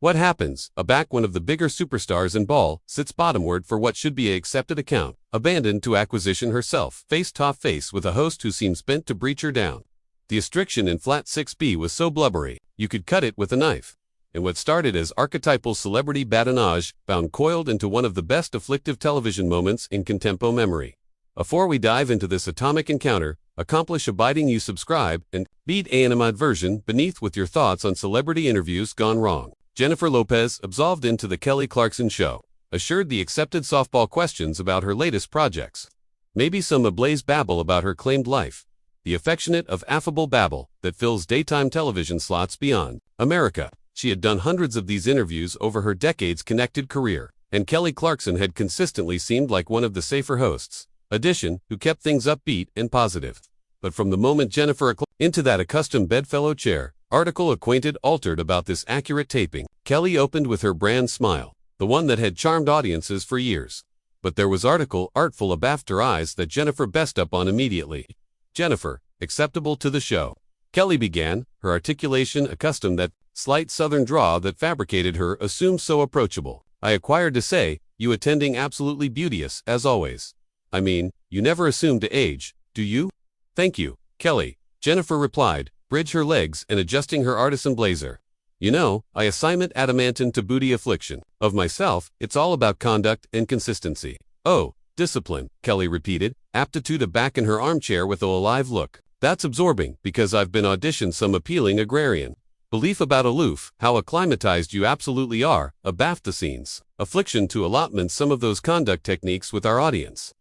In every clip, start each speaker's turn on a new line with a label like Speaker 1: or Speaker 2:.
Speaker 1: What happens? Aback, one of the bigger superstars in ball, sits bottomward for what should be a accepted account, abandoned to acquisition herself, face-to-face with a host who seems bent to breach her down. The restriction in flat 6B was so blubbery, you could cut it with a knife. And what started as archetypal celebrity badinage found coiled into one of the best afflictive television moments in contempo memory. Before we dive into this atomic encounter, accomplish abiding you subscribe and beat version beneath with your thoughts on celebrity interviews gone wrong. Jennifer Lopez, absolved into the Kelly Clarkson show, assured the accepted softball questions about her latest projects. Maybe some ablaze babble about her claimed life. The affectionate of affable babble that fills daytime television slots beyond America. She had done hundreds of these interviews over her decades-connected career, and Kelly Clarkson had consistently seemed like one of the safer hosts, who kept things upbeat and positive. But from the moment Jennifer into that accustomed bedfellow chair, article acquainted altered about this accurate taping. Kelly opened with her brand smile, the one that had charmed audiences for years. But there was article artful abaft her eyes that Jennifer best up on immediately. Jennifer, acceptable to the show. Kelly began, her articulation accustomed that slight southern drawl that fabricated her assumed so approachable. I acquired to say, you attending absolutely beauteous, as always. I mean, you never assume to age, do you? Thank you, Kelly, Jennifer replied, bridge her legs and adjusting her artisan blazer. You know, I assignment adamantine to booty affliction. Of myself, it's all about conduct and consistency. Oh, discipline, Kelly repeated, aptitude aback in her armchair with a alive look. That's absorbing, because I've been auditioned some appealing agrarian. Belief about aloof, how acclimatized you absolutely are, abaft the scenes. Affliction to allotment some of those conduct techniques with our audience.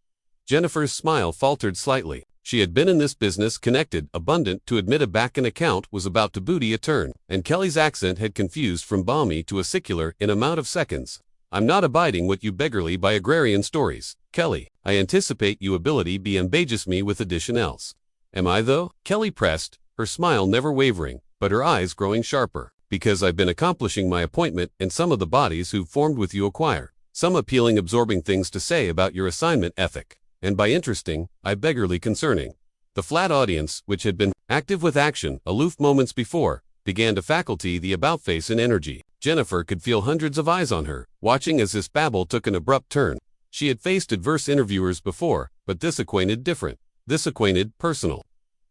Speaker 1: Jennifer's smile faltered slightly. She had been in this business connected, abundant to admit a back an account was about to booty a turn, and Kelly's accent had confused from balmy to acicular in amount of seconds. I'm not abiding what you beggarly by agrarian stories, Kelly. I anticipate you ability be ambages me with addition else. Am I though? Kelly pressed, her smile never wavering, but her eyes growing sharper. Because I've been accomplishing my appointment and some of the bodies who've formed with you acquire some appealing absorbing things to say about your assignment ethic. And by interesting, I beggarly concerning. The flat audience, which had been active with action, aloof moments before, began to faculty the about-face in energy. Jennifer could feel hundreds of eyes on her, watching as this babble took an abrupt turn. She had faced adverse interviewers before, but this acquainted different. This acquainted personal.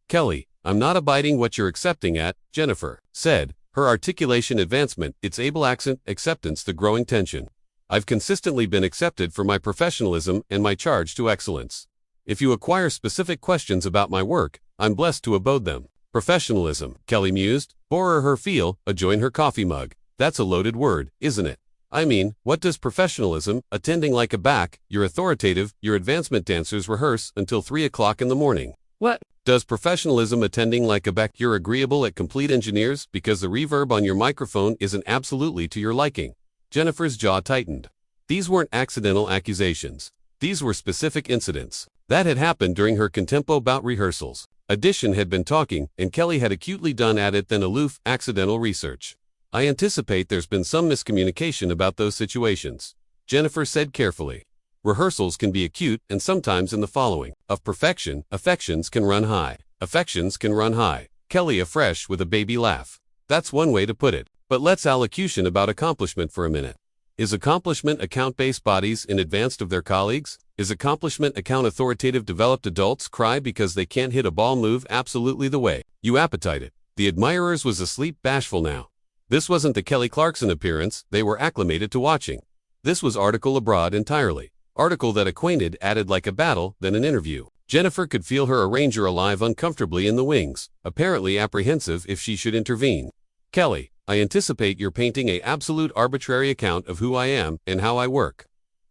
Speaker 1: Kelly, I'm not abiding what you're accepting at, Jennifer said, her articulation advancement, its able accent, acceptance the growing tension. I've consistently been accepted for my professionalism and my charge to excellence. If you acquire specific questions about my work, I'm blessed to abode them. Professionalism, Kelly mused, borer her feel, adjoin her coffee mug. That's a loaded word, isn't it? I mean, what does professionalism, attending like a back, your authoritative, your advancement dancers rehearse until 3 o'clock in the morning? What? Does professionalism attending like a back, you're agreeable at complete engineers because the reverb on your microphone isn't absolutely to your liking? Jennifer's jaw tightened. These weren't accidental accusations. These were specific incidents that had happened during her contempo bout rehearsals. Addition had been talking, and Kelly had acutely done at it then aloof, accidental research. I anticipate there's been some miscommunication about those situations, Jennifer said carefully. Rehearsals can be acute and sometimes in the following. Of perfection, affections can run high. Affections can run high. Kelly afresh with a baby laugh. That's one way to put it. But let's allocution about accomplishment for a minute. Is accomplishment account-based bodies in advance of their colleagues? Is accomplishment account authoritative developed adults cry because they can't hit a ball move absolutely the way you appetite it? The admirers was asleep bashful now. This wasn't the Kelly Clarkson appearance they were acclimated to watching. This was article abroad entirely. Article that acquainted added like a battle than an interview. Jennifer could feel her arranger alive uncomfortably in the wings, apparently apprehensive if she should intervene. Kelly, I anticipate you're painting a absolute arbitrary account of who I am and how I work.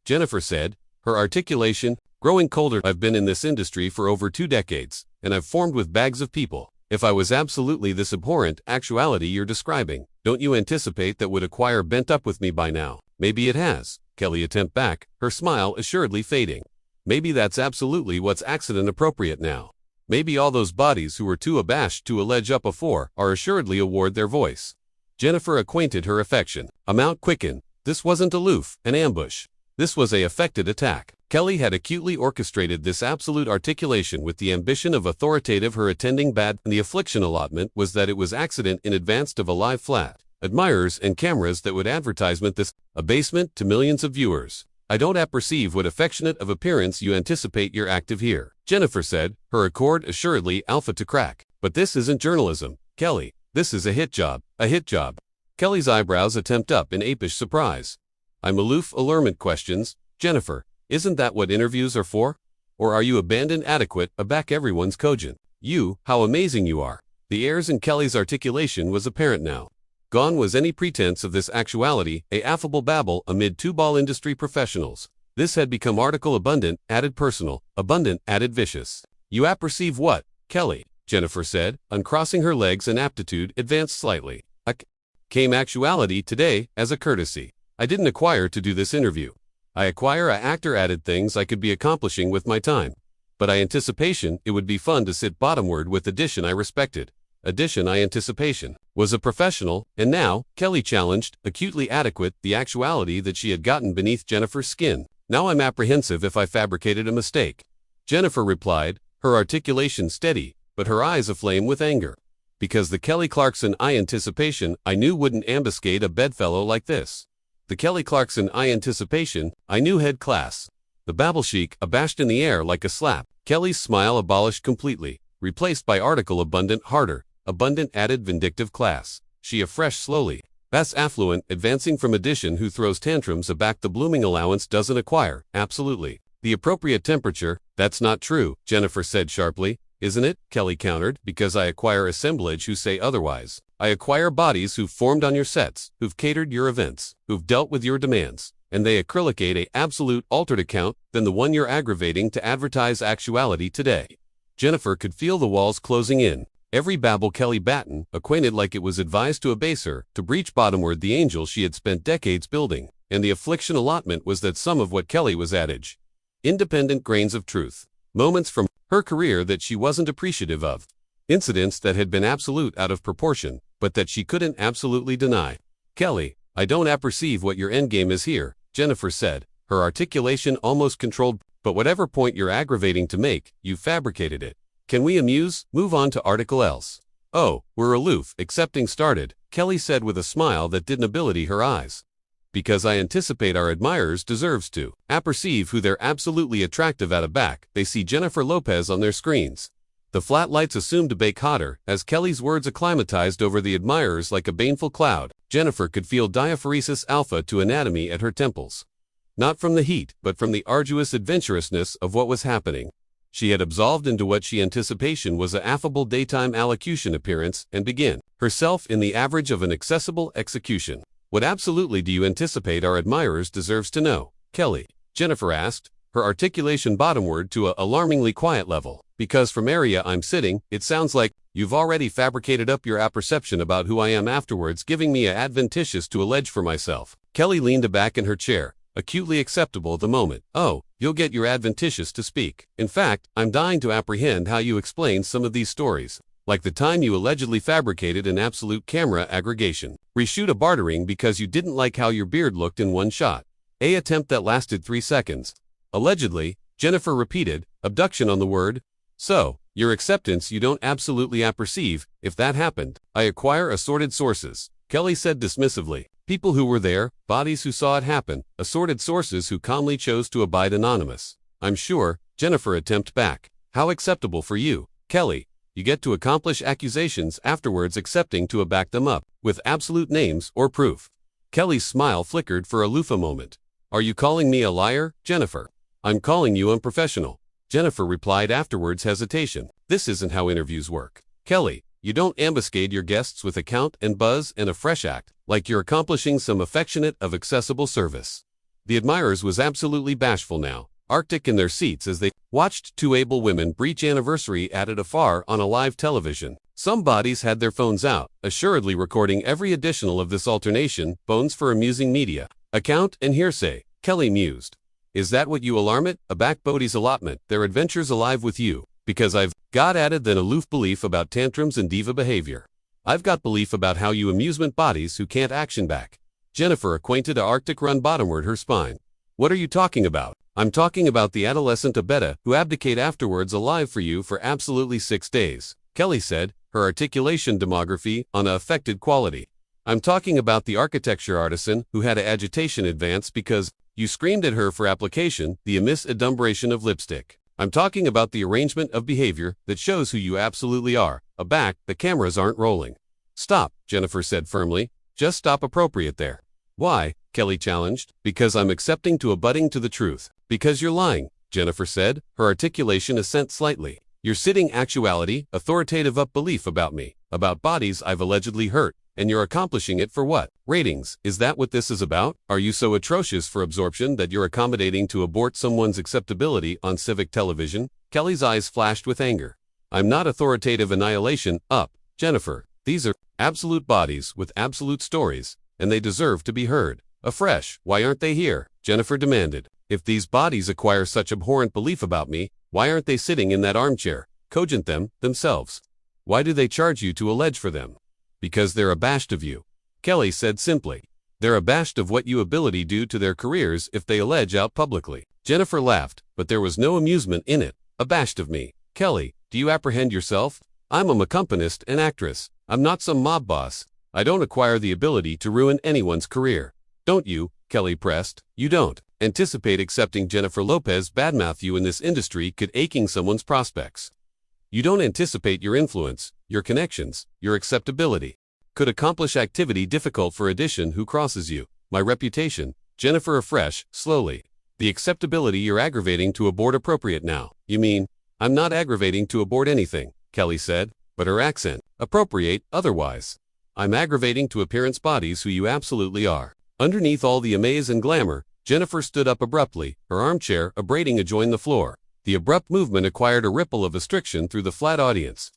Speaker 1: Jennifer said, her articulation growing colder. I've been in this industry for over 2 decades, and I've formed with bags of people. If I was absolutely this abhorrent actuality you're describing, don't you anticipate that would acquire bent up with me by now? Maybe it has, Kelly attempt back, her smile assuredly fading. Maybe that's absolutely what's accident appropriate now. Maybe all those bodies who were too abashed to allege up before are assuredly award their voice. Jennifer acquainted her affection. Amount quicken. This wasn't aloof, an ambush. This was a affected attack. Kelly had acutely orchestrated this absolute articulation with the ambition of authoritative her attending bad, and the affliction allotment was that it was accident in advance of a live flat. admirers and cameras that would advertisement this abasement to millions of viewers. I don't apperceive what affectionate of appearance you anticipate your active here, Jennifer said, her accord assuredly alpha to crack. But this isn't journalism, Kelly. This is a hit job. A hit job. Kelly's eyebrows attempt up in apish surprise. I'm aloof allurement questions. Jennifer, isn't that what interviews are for? Or are you abandoned adequate, aback everyone's cogent? You, how amazing you are. The airs in Kelly's articulation was apparent now. Gone was any pretense of this actuality, a affable babble amid two ball industry professionals. This had become article abundant, added personal, abundant, added vicious. You apperceive what, Kelly? Jennifer said, uncrossing her legs and aptitude advanced slightly. Came actuality today, as a courtesy. I didn't acquire to do this interview. I acquire a actor added things I could be accomplishing with my time. But I anticipation it would be fun to sit bottomward with addition I respected. Addition I anticipation was a professional, and now, Kelly challenged, acutely adequate, the actuality that she had gotten beneath Jennifer's skin. Now I'm apprehensive if I fabricated a mistake. Jennifer replied, her articulation steady, but her eyes aflame with anger. Because the Kelly Clarkson I anticipation I knew wouldn't ambuscade a bedfellow like this. The Kelly Clarkson I anticipation I knew had class. The babble chic abashed in the air like a slap. Kelly's smile abolished completely, replaced by article abundant harder, abundant added vindictive class. She afresh slowly. Bass affluent advancing from addition who throws tantrums aback the blooming allowance doesn't acquire, absolutely. The appropriate temperature, that's not true, Jennifer said sharply. Isn't it? Kelly countered, because I acquire assemblage who say otherwise. I acquire bodies who've formed on your sets, who've catered your events, who've dealt with your demands, and they acrylicate a absolute altered account than the one you're aggravating to advertise actuality today. Jennifer could feel the walls closing in. Every babble Kelly batten, acquainted like it was advised to abase her, to breach bottomward the angel she had spent decades building, and the affliction allotment was that some of what Kelly was adage. Independent grains of truth. Moments from her career that she wasn't appreciative of. Incidents that had been absolute out of proportion, but that she couldn't absolutely deny. Kelly, I don't apperceive what your endgame is here, Jennifer said, her articulation almost controlled, but whatever point you're aggravating to make, you fabricated it. Can we amuse? Move on to article else. Oh, we're aloof, accepting started, Kelly said with a smile that didn't ability her eyes. Because I anticipate our admirers deserves to apperceive who they're absolutely attractive at a back, they see Jennifer Lopez on their screens. The flat lights assumed to bake hotter, as Kelly's words acclimatized over the admirers like a baneful cloud. Jennifer could feel diaphoresis alpha to anatomy at her temples. Not from the heat, but from the arduous adventurousness of what was happening. She had absolved into what she anticipation was a affable daytime allocution appearance and begin herself in the average of an accessible execution. What absolutely do you anticipate our admirers deserves to know, Kelly? Jennifer asked, her articulation bottomward to a alarmingly quiet level. Because from area I'm sitting, it sounds like you've already fabricated up your apperception about who I am afterwards, giving me a adventitious to allege for myself. Kelly leaned back in her chair, acutely acceptable the moment. Oh, you'll get your adventitious to speak. In fact, I'm dying to apprehend how you explain some of these stories. Like the time you allegedly fabricated an absolute camera aggregation. Reshoot a bartering because you didn't like how your beard looked in one shot. A attempt that lasted 3 seconds. Allegedly, Jennifer repeated, abduction on the word. So, your acceptance you don't absolutely apperceive, if that happened. I acquire assorted sources, Kelly said dismissively. People who were there, bodies who saw it happen, assorted sources who calmly chose to abide anonymous. I'm sure, Jennifer attempt back. How acceptable for you, Kelly. You get to accomplish accusations afterwards accepting to back them up, with absolute names or proof. Kelly's smile flickered for a loofah moment. Are you calling me a liar, Jennifer? I'm calling you unprofessional. Jennifer replied afterwards hesitation. This isn't how interviews work. Kelly, you don't ambuscade your guests with account and buzz and a fresh act, like you're accomplishing some affectionate of accessible service. The admirers was absolutely bashful now, arctic in their seats as they watched two able women breach anniversary at it afar on a live television. Some bodies had their phones out, assuredly recording every additional of this alternation, bones for amusing media. Account and hearsay, Kelly mused. Is that what you alarm it? Aback Bodie's allotment, their adventures alive with you. Because I've got added than aloof belief about tantrums and diva behavior. I've got belief about how you amusement bodies who can't action back. Jennifer acquainted a Arctic run bottomward her spine. What are you talking about? I'm talking about the adolescent abeta who abdicate afterwards alive for you for absolutely 6 days, Kelly said, her articulation demography on a affected quality. I'm talking about the architecture artisan who had an agitation advance because you screamed at her for application, the amiss adumbration of lipstick. I'm talking about the arrangement of behavior that shows who you absolutely are. Aback, the cameras aren't rolling. Stop, Jennifer said firmly. Just stop appropriate there. Why? Kelly challenged. Because I'm accepting to abutting to the truth. Because you're lying, Jennifer said, her articulation ascent slightly. You're sitting actuality, authoritative up belief about me, about bodies I've allegedly hurt, and you're accomplishing it for what? Ratings. Is that what this is about? Are you so atrocious for absorption that you're accommodating to abort someone's acceptability on civic television? Kelly's eyes flashed with anger. I'm not authoritative annihilation, up, Jennifer. These are absolute bodies with absolute stories, and they deserve to be heard. Afresh, why aren't they here? Jennifer demanded. If these bodies acquire such abhorrent belief about me, why aren't they sitting in that armchair, cogent themselves? Why do they charge you to allege for them? Because they're abashed of you. Kelly said simply. They're abashed of what you ability do to their careers if they allege out publicly. Jennifer laughed, but there was no amusement in it. Abashed of me. Kelly, do you apprehend yourself? I'm a accompanist and actress. I'm not some mob boss. I don't acquire the ability to ruin anyone's career. Don't you? Kelly pressed. You don't anticipate accepting Jennifer Lopez badmouth you in this industry could aching someone's prospects. You don't anticipate your influence, your connections, your acceptability could accomplish activity difficult for addition who crosses you. My reputation, Jennifer afresh, slowly. The acceptability you're aggravating to abort appropriate now. You mean, I'm not aggravating to abort anything, Kelly said, but her accent, appropriate, otherwise. I'm aggravating to appearance bodies who you absolutely are. Underneath all the amaze and glamour, Jennifer stood up abruptly, her armchair abrading adjoined the floor. The abrupt movement acquired a ripple of restriction through the flat audience.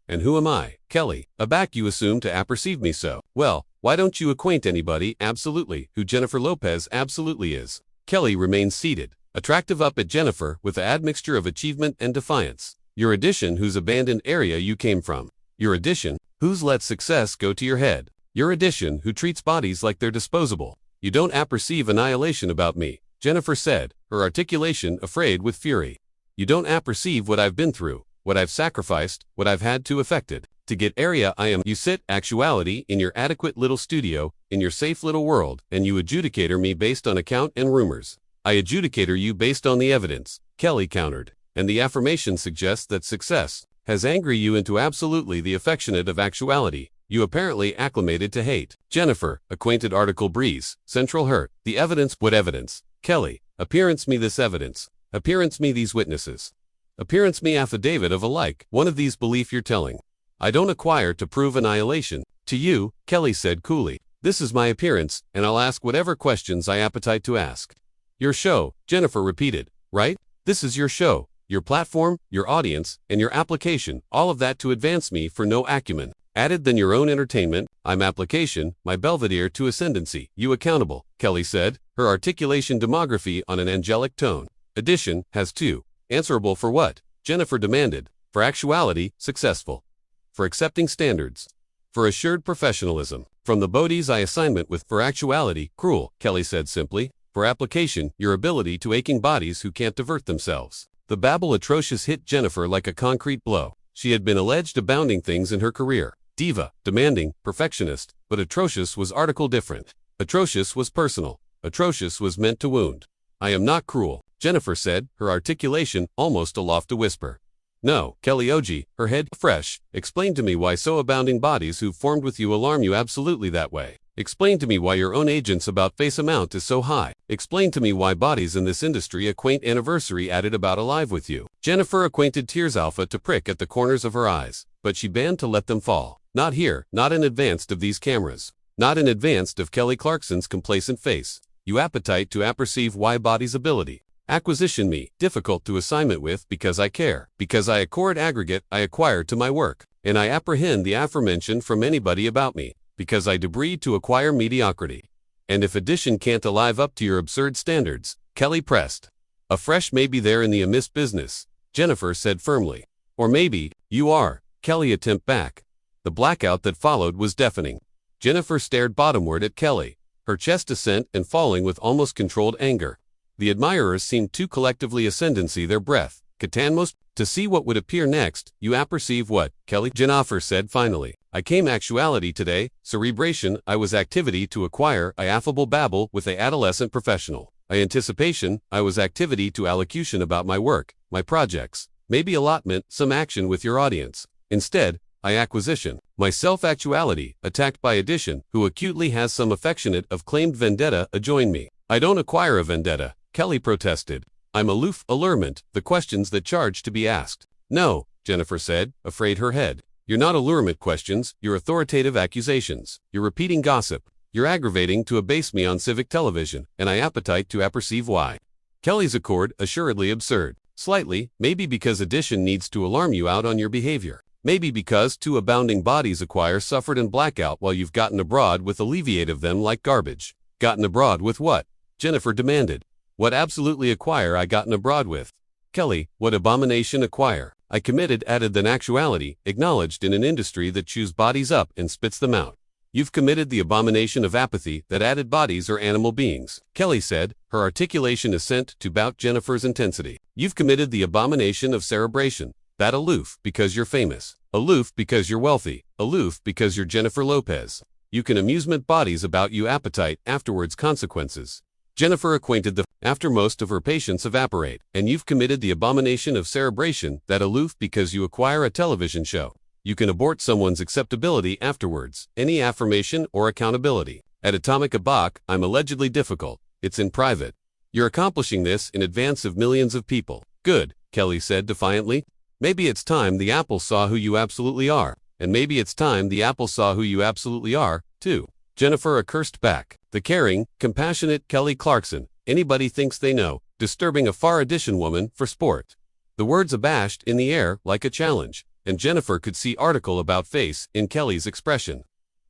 Speaker 1: And who am I, Kelly? Aback you assume to apperceive me so. Well, why don't you acquaint anybody, absolutely, who Jennifer Lopez absolutely is? Kelly remained seated, attractive up at Jennifer with an admixture of achievement and defiance. Your addition whose abandoned area you came from. Your addition who's let success go to your head. Your addition who treats bodies like they're disposable. You don't apperceive annihilation about me, Jennifer said, her articulation afraid with fury. You don't apperceive what I've been through, what I've sacrificed, what I've had to effected. To get area I am. You sit actuality in your adequate little studio, in your safe little world, and you adjudicator me based on account and rumors. I adjudicator you based on the evidence, Kelly countered, and the affirmation suggests that success has angered you into absolutely the affectionate of actuality. You apparently acclimated to hate. Jennifer, acquainted article breeze, central hurt. The evidence. What evidence? Kelly, appearance me this evidence. Appearance me these witnesses. Appearance me affidavit of alike. One of these belief you're telling. I don't acquire to prove annihilation. To you, Kelly said coolly. This is my appearance, and I'll ask whatever questions I appetite to ask. Your show, Jennifer repeated, right? This is your show, your platform, your audience, and your application, all of that to advance me for no acumen. Added than your own entertainment, I'm application, my belvedere to ascendancy. You accountable, Kelly said, her articulation demography on an angelic tone. Addition, has two. Answerable for what? Jennifer demanded. For actuality, successful. For accepting standards. For assured professionalism. From the bodies I assignment with. For actuality, cruel, Kelly said simply. For application, your ability to aching bodies who can't divert themselves. The babble atrocious hit Jennifer like a concrete blow. She had been alleged abounding things in her career. Diva, demanding, perfectionist, but atrocious was article different. Atrocious was personal. Atrocious was meant to wound. I am not cruel, Jennifer said, her articulation almost aloft a whisper. No, Kelly OG, her head fresh, explain to me why so abounding bodies who've formed with you alarm you absolutely that way. Explain to me why your own agents about face amount is so high. Explain to me why bodies in this industry a quaint anniversary added about alive with you. Jennifer acquainted tears alpha to prick at the corners of her eyes, but she banned to let them fall. Not here, not in advance of these cameras. Not in advance of Kelly Clarkson's complacent face. You appetite to apperceive why body's ability. Acquisition me, difficult to assignment with because I care. Because I accord aggregate I acquire to my work. And I apprehend the aforementioned from anybody about me. Because I debreed to acquire mediocrity. And if addition can't alive up to your absurd standards, Kelly pressed. Afresh maybe they're in the amiss business, Jennifer said firmly. Or maybe, you are, Kelly attempt back. The blackout that followed was deafening. Jennifer stared bottomward at Kelly, her chest ascent and falling with almost controlled anger. The admirers seemed to collectively ascendancy their breath. Catanmos, to see what would appear next, you apperceive what, Kelly? Jennifer said finally. I came actuality today, cerebration, I was activity to acquire, I affable babble with a adolescent professional. I anticipation, I was activity to allocution about my work, my projects, maybe allotment, some action with your audience. Instead, I acquisition, my self-actuality, attacked by addition, who acutely has some affectionate of claimed vendetta adjoin me. I don't acquire a vendetta, Kelly protested. I'm aloof, allurement, the questions that charge to be asked. No, Jennifer said, afraid her head. You're not allurement questions, you're authoritative accusations. You're repeating gossip. You're aggravating to abase me on civic television, and I appetite to apperceive why. Kelly's accord, assuredly absurd. Slightly, maybe because addition needs to alarm you out on your behavior. Maybe because two abounding bodies acquire suffered and blackout while you've gotten abroad with alleviate of them like garbage. Gotten abroad with what? Jennifer demanded. What absolutely acquire I gotten abroad with? Kelly, what abomination acquire? I committed added than actuality, acknowledged in an industry that chews bodies up and spits them out. You've committed the abomination of apathy that added bodies are animal beings, Kelly said, her articulation assent to bout Jennifer's intensity. You've committed the abomination of cerebration, that aloof because you're famous, aloof because you're wealthy, aloof because you're Jennifer Lopez. You can amusement bodies about you appetite, afterwards consequences. Jennifer acquainted the after most of her patients evaporate, and you've committed the abomination of cerebration, that aloof because you acquire a television show. You can abort someone's acceptability afterwards, any affirmation or accountability. At Atomic Abak, I'm allegedly difficult. It's in private. You're accomplishing this in advance of millions of people. Good, Kelly said defiantly. Maybe it's time the apple saw who you absolutely are. And maybe it's time the apple saw who you absolutely are, too. Jennifer accursed back. The caring, compassionate Kelly Clarkson. Anybody thinks they know. Disturbing a far addition woman for sport. The words abashed in the air like a challenge. And Jennifer could see article about face in Kelly's expression.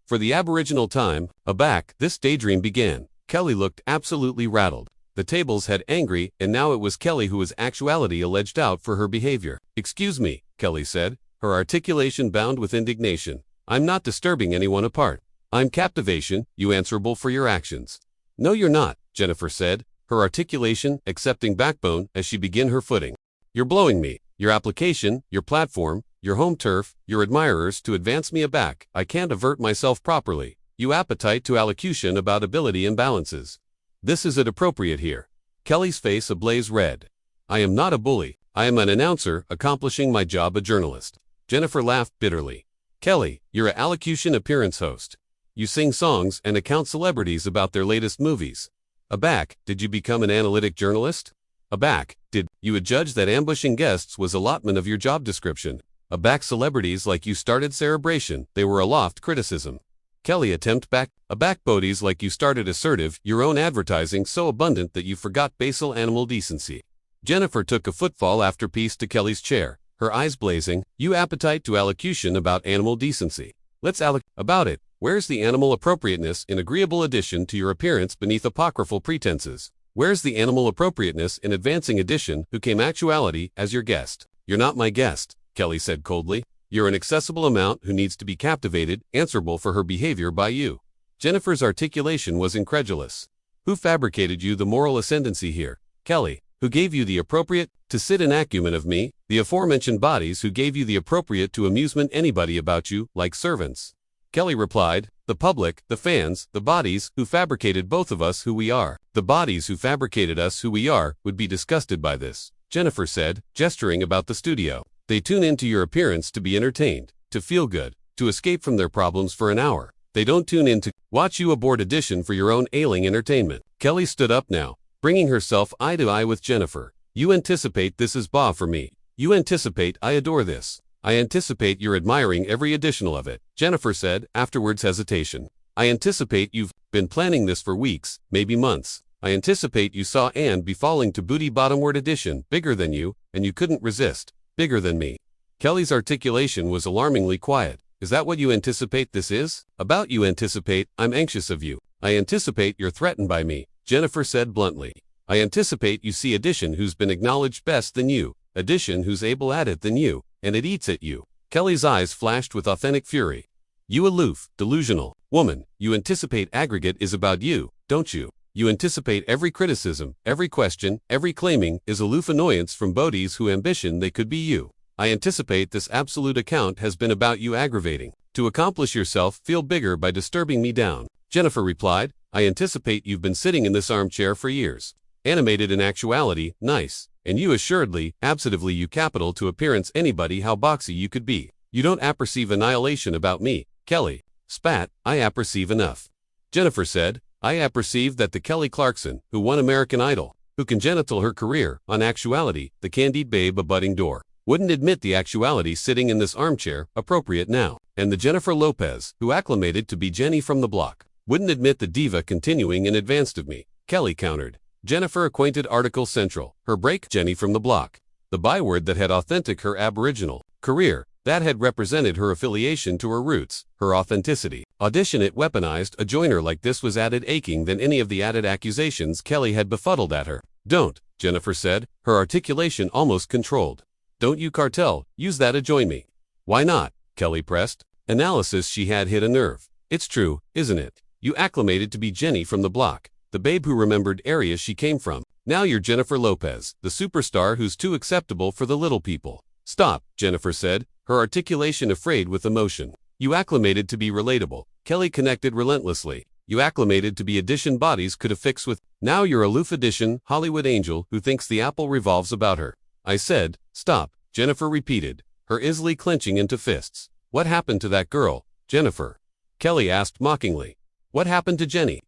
Speaker 1: For the aboriginal time, aback, this daydream began. Kelly looked absolutely rattled. The tables had angry, and now it was Kelly who was actuality alleged out for her behavior. Excuse me, Kelly said, her articulation bound with indignation. I'm not disturbing anyone apart. I'm captivation, you answerable for your actions. No you're not, Jennifer said, her articulation accepting backbone as she began her footing. You're blowing me. Your application, your platform, your home turf, your admirers to advance me aback. I can't avert myself properly. You appetite to allocution about ability imbalances. This is it appropriate here. Kelly's face ablaze red. I am not a bully. I am an announcer accomplishing my job a journalist. Jennifer laughed bitterly. Kelly, you're a allocution appearance host. You sing songs and account celebrities about their latest movies. Aback, did you become an analytic journalist? Aback, did you adjudge that ambushing guests was allotment of your job description? Aback celebrities like you started cerebration, they were aloft criticism. Kelly attempt back, aback bodies like you started assertive, your own advertising so abundant that you forgot basal animal decency. Jennifer took a footfall after piece to Kelly's chair, her eyes blazing, you appetite to allocution about animal decency. Let's about it, where's the animal appropriateness in agreeable addition to your appearance beneath apocryphal pretenses? Where's the animal appropriateness in advancing addition who came actuality as your guest? You're not my guest, Kelly said coldly. You're an accessible amount who needs to be captivated, answerable for her behavior by you. Jennifer's articulation was incredulous. Who fabricated you the moral ascendancy here? Kelly. Who gave you the appropriate to sit in acumen of me? The aforementioned bodies who gave you the appropriate to amusement anybody about you, like servants. Kelly replied, the public, the fans, the bodies who fabricated both of us who we are. The bodies who fabricated us who we are would be disgusted by this, Jennifer said, gesturing about the studio. They tune into your appearance to be entertained, to feel good, to escape from their problems for an hour. They don't tune in to watch you aboard addition for your own ailing entertainment. Kelly stood up now, bringing herself eye to eye with Jennifer. You anticipate this is bah for me. You anticipate I adore this. I anticipate you're admiring every additional of it, Jennifer said, afterwards hesitation. I anticipate you've been planning this for weeks, maybe months. I anticipate you saw Anne be falling to booty bottomward addition, bigger than you, and you couldn't resist. Bigger than me. Kelly's articulation was alarmingly quiet. Is that what you anticipate this is? About you anticipate, I'm anxious of you. I anticipate you're threatened by me, Jennifer said bluntly. I anticipate you see addition who's been acknowledged best than you, addition who's able at it than you, and it eats at you. Kelly's eyes flashed with authentic fury. You aloof, delusional woman, you anticipate aggregate is about you, don't you? You anticipate every criticism, every question, every claiming is aloof annoyance from bodies who ambition they could be you. I anticipate this absolute account has been about you aggravating. To accomplish yourself, feel bigger by disturbing me down. Jennifer replied, I anticipate you've been sitting in this armchair for years. Animated in actuality, nice. And you assuredly, absolutely you capital to appearance anybody how boxy you could be. You don't apperceive annihilation about me, Kelly. Spat, I apperceive enough. Jennifer said, I apperceive that the Kelly Clarkson, who won American Idol, who congenital her career, on actuality, the candid babe a budding door, wouldn't admit the actuality sitting in this armchair, appropriate now. And the Jennifer Lopez, who acclimated to be Jenny from the block, wouldn't admit the diva continuing in advance of me, Kelly countered. Jennifer acquainted Article Central, her break Jenny from the block. The byword that had authentic her aboriginal career, that had represented her affiliation to her roots, her authenticity. Audition it weaponized a joiner like this was added aching than any of the added accusations Kelly had befuddled at her. Don't, Jennifer said, her articulation almost controlled. Don't you cartel, use that to join me. Why not? Kelly pressed. Analysis she had hit a nerve. It's true, isn't it? You acclimated to be Jenny from the block, the babe who remembered areas she came from. Now you're Jennifer Lopez, the superstar who's too acceptable for the little people. Stop, Jennifer said, her articulation afraid with emotion. You acclimated to be relatable. Kelly connected relentlessly. You acclimated to be addition bodies could affix with. Now you're aloof addition, Hollywood angel who thinks the apple revolves about her. I said, stop, Jennifer repeated, her easily clenching into fists. What happened to that girl, Jennifer? Kelly asked mockingly. What happened to Jenny?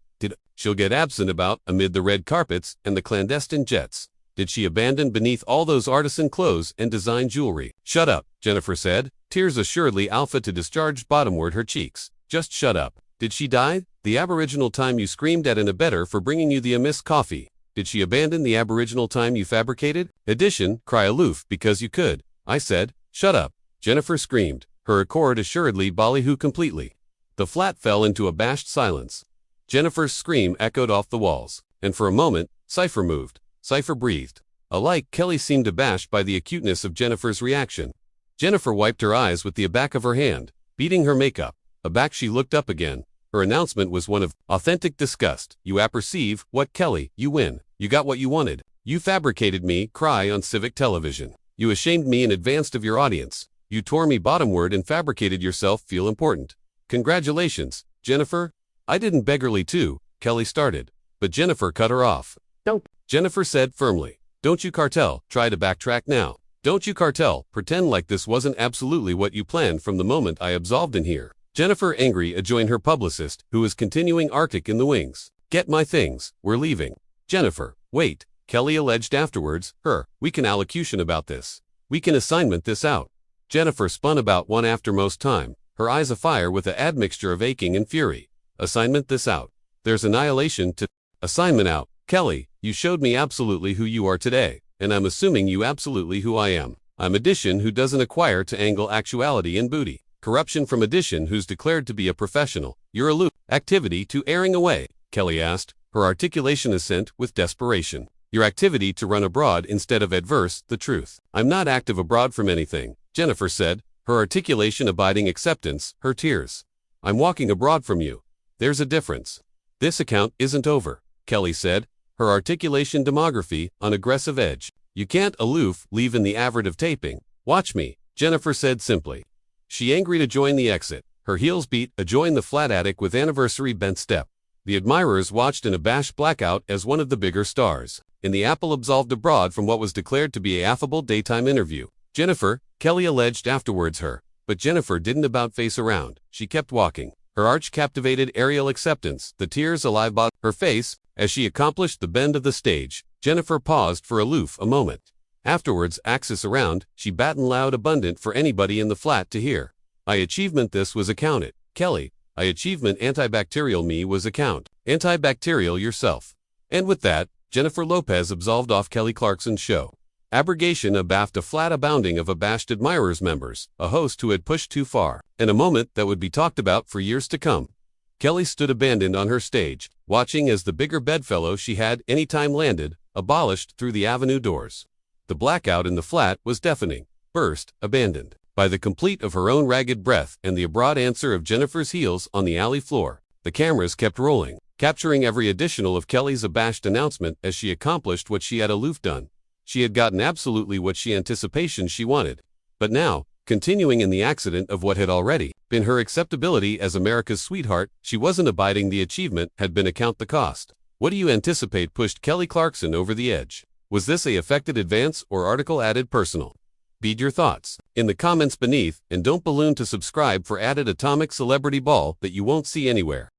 Speaker 1: She'll get absent about amid the red carpets and the clandestine jets. Did she abandon beneath all those artisan clothes and design jewelry? Shut up, Jennifer said, tears assuredly alpha to discharged bottomward her cheeks. Just shut up. Did she die? The aboriginal time you screamed at an abettor for bringing you the amiss coffee. Did she abandon the aboriginal time you fabricated? Addition, cry aloof because you could. I said, shut up. Jennifer screamed, her accord assuredly ballyhoo completely. The flat fell into abashed silence. Jennifer's scream echoed off the walls, and for a moment, Cypher moved. Cypher breathed. Alike, Kelly seemed abashed by the acuteness of Jennifer's reaction. Jennifer wiped her eyes with the back of her hand, beating her makeup. Aback she looked up again. Her announcement was one of authentic disgust. You apperceive, what Kelly, you win. You got what you wanted. You fabricated me, cry on civic television. You ashamed me in advance of your audience. You tore me bottomward and fabricated yourself feel important. Congratulations, Jennifer. I didn't beggarly too, Kelly started, but Jennifer cut her off. Don't. Jennifer said firmly. Don't you cartel, try to backtrack now. Don't you cartel, pretend like this wasn't absolutely what you planned from the moment I absolved in here. Jennifer angry adjoined her publicist, who was continuing Arctic in the wings. Get my things, we're leaving. Jennifer, wait, Kelly alleged afterwards, we can allocution about this. We can assignment this out. Jennifer spun about one after most time, her eyes afire with a admixture of aching and fury. Assignment this out. There's annihilation to assignment out. Kelly, you showed me absolutely who you are today, and I'm assuming you absolutely who I am. I'm addition who doesn't acquire to angle actuality and booty. Corruption from addition who's declared to be a professional. You're aloof. Activity to airing away, Kelly asked, her articulation assent with desperation. Your activity to run abroad instead of adverse, the truth. I'm not active abroad from anything, Jennifer said, her articulation abiding acceptance, her tears. I'm walking abroad from you. There's a difference. This account isn't over, Kelly said, her articulation demography on aggressive edge. You can't aloof leave in the average of taping. Watch me, Jennifer said simply. She angry to join the exit, her heels beat adjoin the flat attic with anniversary bent step. The admirers watched in abashed blackout as one of the bigger stars. In the apple absolved abroad from what was declared to be a affable daytime interview. Jennifer, Kelly alleged afterwards but Jennifer didn't about face around. She kept walking. Her arch captivated aerial acceptance, the tears alive about her face, as she accomplished the bend of the stage. Jennifer paused for aloof a moment. Afterwards, axis around, she battened loud abundant for anybody in the flat to hear. I achievement this was accounted. Kelly, I achievement antibacterial me was account. Antibacterial yourself. And with that, Jennifer Lopez absolved off Kelly Clarkson's show. Abrogation abaft a flat abounding of abashed admirers members, a host who had pushed too far, and a moment that would be talked about for years to come. Kelly stood abandoned on her stage, watching as the bigger bedfellow she had any time landed, abolished through the avenue doors. The blackout in the flat was deafening, burst, abandoned, by the complete of her own ragged breath and the abroad answer of Jennifer's heels on the alley floor. The cameras kept rolling. capturing every additional of Kelly's abashed announcement as she accomplished what she had aloof done. She had gotten absolutely what she anticipated she wanted. But now, continuing in the accident of what had already been her acceptability as America's sweetheart, she wasn't abiding the achievement had been account the cost. What do you anticipate pushed Kelly Clarkson over the edge? Was this a affected advance or article added personal? Bead your thoughts in the comments beneath, and don't balloon to subscribe for added atomic celebrity ball that you won't see anywhere.